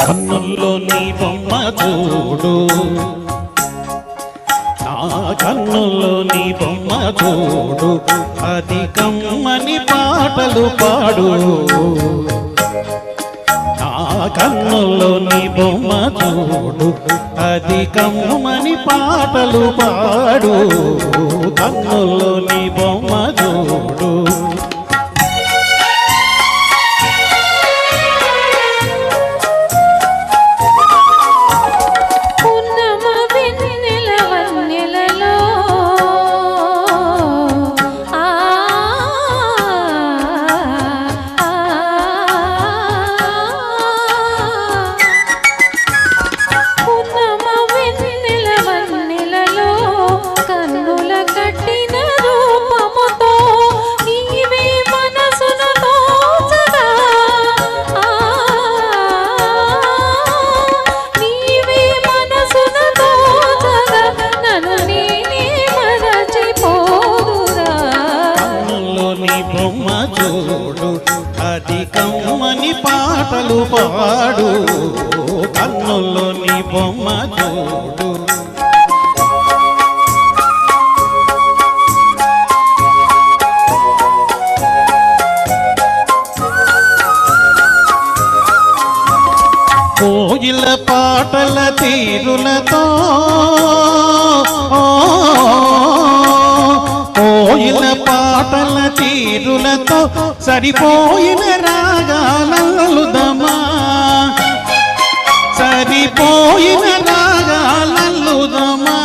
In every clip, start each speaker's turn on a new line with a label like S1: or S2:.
S1: కన్నుల్లో నీ బొమ్మ చూడు, నా కన్నుల్లో నీ బొమ్మ చూడు, అది కమ్మని పాటలు పాడు. నా కన్నుల్లో నీ బొమ్మ చూడు, అది కమ్మని పాటలు పాడు. కన్నుల్లో నీ బొమ్మ చూడు. బొమ్మ చూడు, అది కమ్మని పాటలు పాడు. కన్నుల్లో నీ బొమ్మ చూడు. కోయిల పాటల తీరులతో, కోయిల పాటల తీరులతో సరిపోయిన రాగాలల్లుదమా, సరిపోయిన రాగాలల్లుదమా.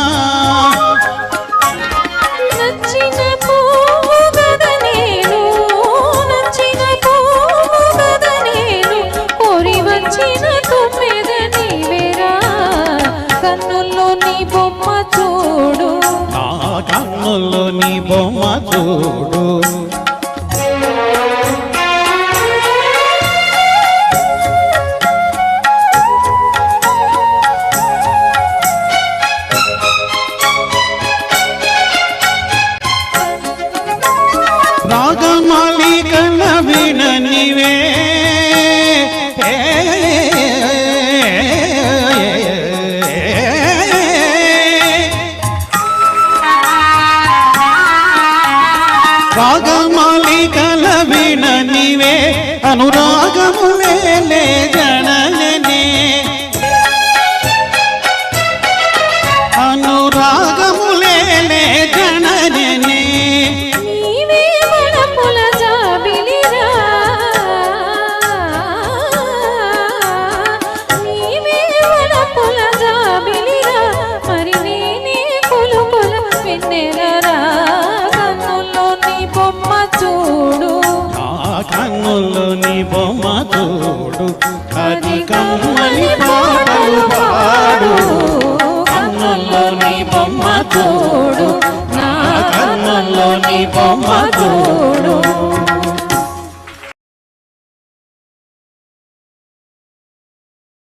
S2: నచ్చిన పువ్వు గద నేను, నచ్చిన పువ్వు గద నేను, కోరి వచ్చిన తుమ్మెద నీవేరా. కన్నుల్లో నీ బొమ్మ చూడు,
S1: నా కన్నుల్లో నీ బొమ్మ చూడు. రాగమాలికల వీణ నీవే, రాగమాలికల వీణ నీవే, అనురాగములే జననే, అనురాగములే జననే.
S2: నీవే వనపుల జాబిలిరా, నీవే వనపుల జాబిలిరా, మరి నేనే కొలుకొల వెన్నెలరా. కన్నుల్లో నీ బొమ్మ చూడు,
S1: నా కన్నుల్లో నీ బొమ్మ చూడు, అది కమ్మని పాటలు పాడు. కన్నుల్లో నీ బొమ్మ చూడు, నా కన్నుల్లో నీ బొమ్మ చూడు.